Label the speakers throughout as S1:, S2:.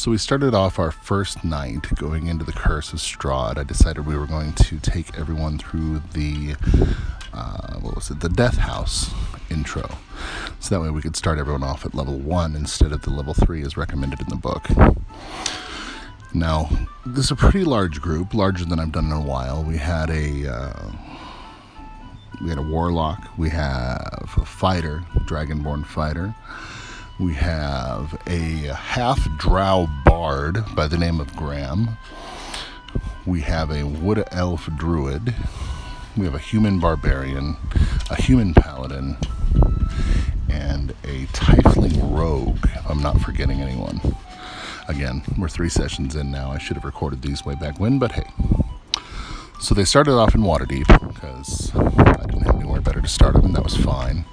S1: So we started off our first night going into the Curse of Strahd. I decided we were going to take everyone through the, the Death House intro. So that way we could start everyone off at level 1 instead of the level 3 as recommended in the book. Now, this is a pretty large group, larger than I've done in a while. We had a warlock, we have a fighter, dragonborn fighter. We have a half-drow bard by the name of Graham. We have a wood elf druid. We have a human barbarian, a human paladin, and a tiefling rogue, if I'm not forgetting anyone. Again, we're 3 sessions in now. I should have recorded these way back when, but hey. So they started off in Waterdeep because I didn't have anywhere better to start them, and that was fine.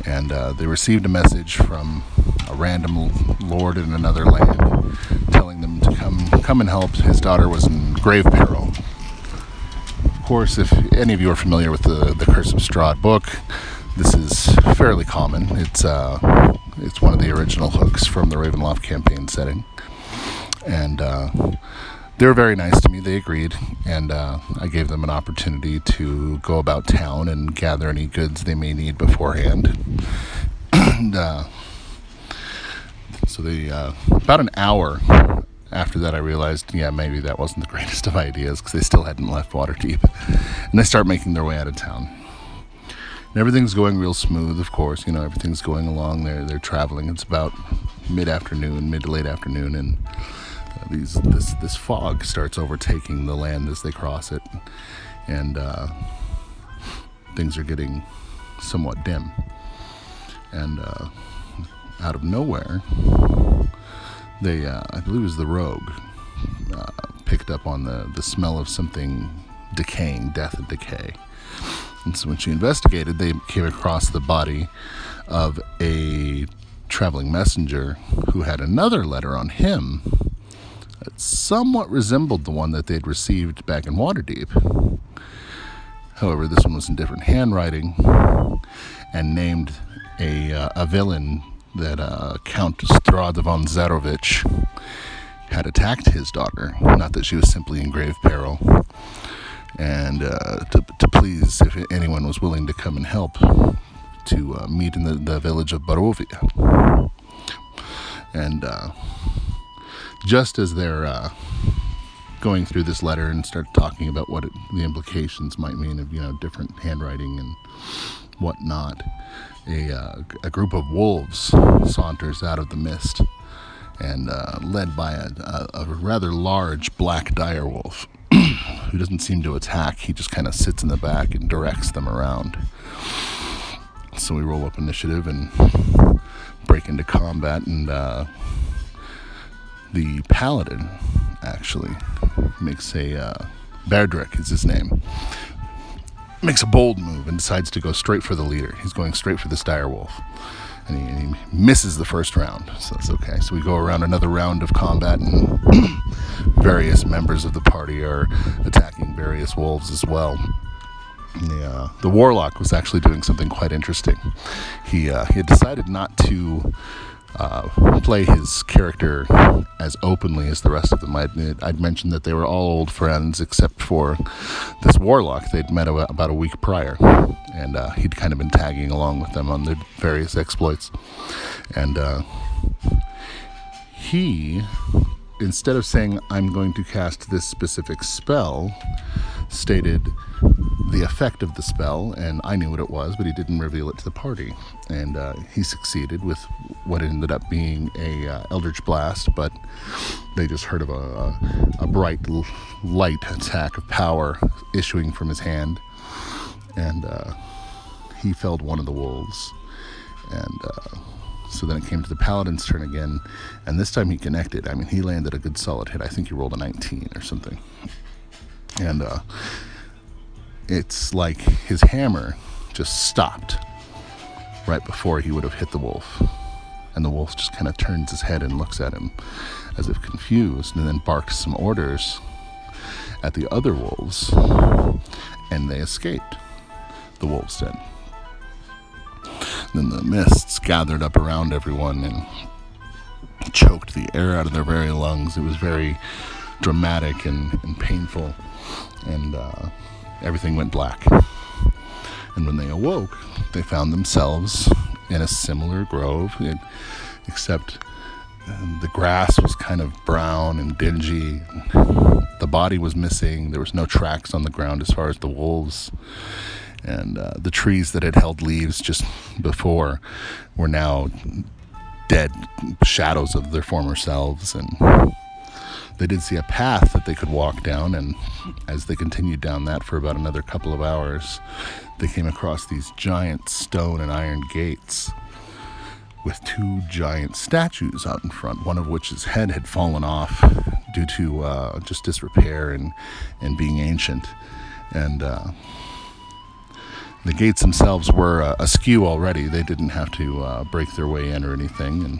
S1: And they received a message from a random lord in another land telling them to come and help. His daughter was in grave peril. Of course, if any of you are familiar with the Curse of Strahd book, this is fairly common. It's one of the original hooks from the Ravenloft campaign setting. And they were very nice to me. They agreed, and I gave them an opportunity to go about town and gather any goods they may need beforehand. And so they, about an hour after that, I realized, maybe that wasn't the greatest of ideas because they still hadn't left Waterdeep. And they start making their way out of town. And everything's going real smooth, of course. Everything's going along. They're traveling. It's about mid to late afternoon, and this fog starts overtaking the land as they cross it, and things are getting somewhat dim. And out of nowhere, they, I believe it was the rogue, picked up on the smell of something decaying, death and decay. And so when she investigated, they came across the body of a traveling messenger who had another letter on him that somewhat resembled the one that they'd received back in Waterdeep. However, this one was in different handwriting and named a villain that Count Strahd von Zarovich had attacked his daughter. Not that she was simply in grave peril. And to please, if anyone was willing to come and help, to meet in the village of Barovia. And just as they're going through this letter and start talking about what the implications might mean of different handwriting and whatnot, a group of wolves saunters out of the mist, and led by a rather large black dire wolf who doesn't seem to attack. He just kind of sits in the back and directs them around. So we roll up initiative and break into combat, and the paladin actually makes Berdrick is his name, makes a bold move and decides to go straight for the leader. He's going straight for this dire wolf, and he misses the first round, so that's okay. So we go around another round of combat, and various members of the party are attacking various wolves as well. The warlock was actually doing something quite interesting. He had decided not to play his character as openly as the rest of them. I'd mentioned that they were all old friends except for this warlock they'd met about a week prior, and he'd kind of been tagging along with them on their various exploits. And he, instead of saying, "I'm going to cast this specific spell," stated the effect of the spell, and I knew what it was, but he didn't reveal it to the party. And he succeeded with what ended up being a Eldritch Blast, but they just heard of a bright light attack of power issuing from his hand, and he felled one of the wolves. And so then it came to the paladin's turn again, and this time he connected. I mean, he landed a good solid hit. I think he rolled a 19 or something. And it's like his hammer just stopped right before he would have hit the wolf. And the wolf just kind of turns his head and looks at him as if confused, and then barks some orders at the other wolves, and they escaped. The wolves did. Then the mists gathered up around everyone, and choked the air out of their very lungs. It was very dramatic and painful, and everything went black. And when they awoke, they found themselves in a similar grove, except the grass was kind of brown and dingy. The body was missing. There was no tracks on the ground as far as the wolves. And the trees that had held leaves just before were now dead shadows of their former selves. And they did see a path that they could walk down, and as they continued down that for about another couple of hours, they came across these giant stone and iron gates with two giant statues out in front, one of which his head had fallen off due to just disrepair and being ancient. And the gates themselves were askew already. They didn't have to break their way in or anything, and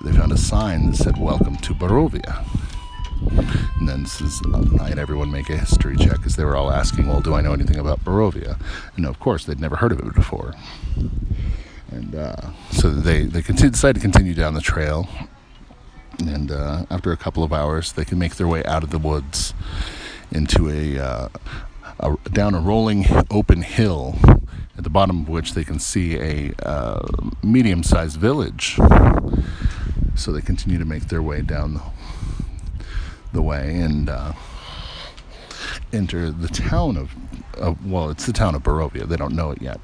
S1: they found a sign that said, "Welcome to Barovia." And then I had everyone make a history check, because they were all asking, well, do I know anything about Barovia? And of course, they'd never heard of it before. And so they decided to continue down the trail. And after a couple of hours, they can make their way out of the woods into down a rolling open hill, at the bottom of which they can see a medium-sized village. So they continue to make their way down the way and enter the town it's the town of Barovia. They don't know it yet.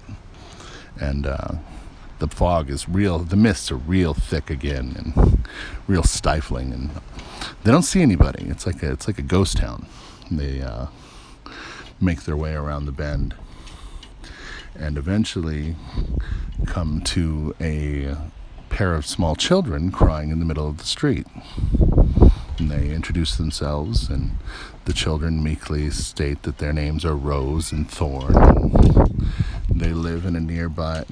S1: And the fog is real, the mists are real thick again and real stifling, and they don't see anybody. It's like a ghost town. They make their way around the bend and eventually come to a pair of small children crying in the middle of the street. And they introduce themselves, and the children meekly state that their names are Rose and Thorn. And they live in a nearby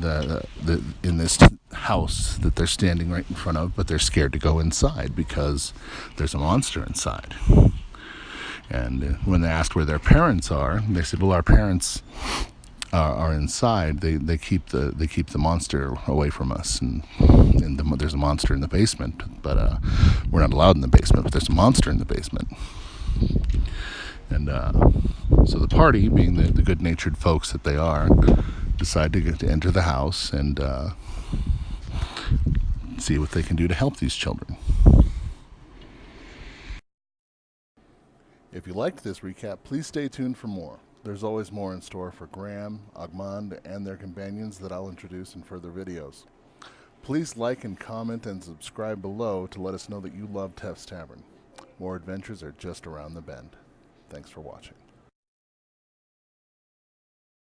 S1: in this house that they're standing right in front of, but they're scared to go inside because there's a monster inside. And when they asked where their parents are, they said, "Well, our parents are inside. They keep the monster away from us, and there's a monster in the basement, but we're not allowed in the basement. But there's a monster in the basement." And so the party, being the good-natured folks that they are, decide to enter the house and see what they can do to help these children. If you liked this recap, please stay tuned for more. There's always more in store for Graham, Agmand, and their companions that I'll introduce in further videos. Please like and comment and subscribe below to let us know that you love Tef's Tavern. More adventures are just around the bend. Thanks for watching.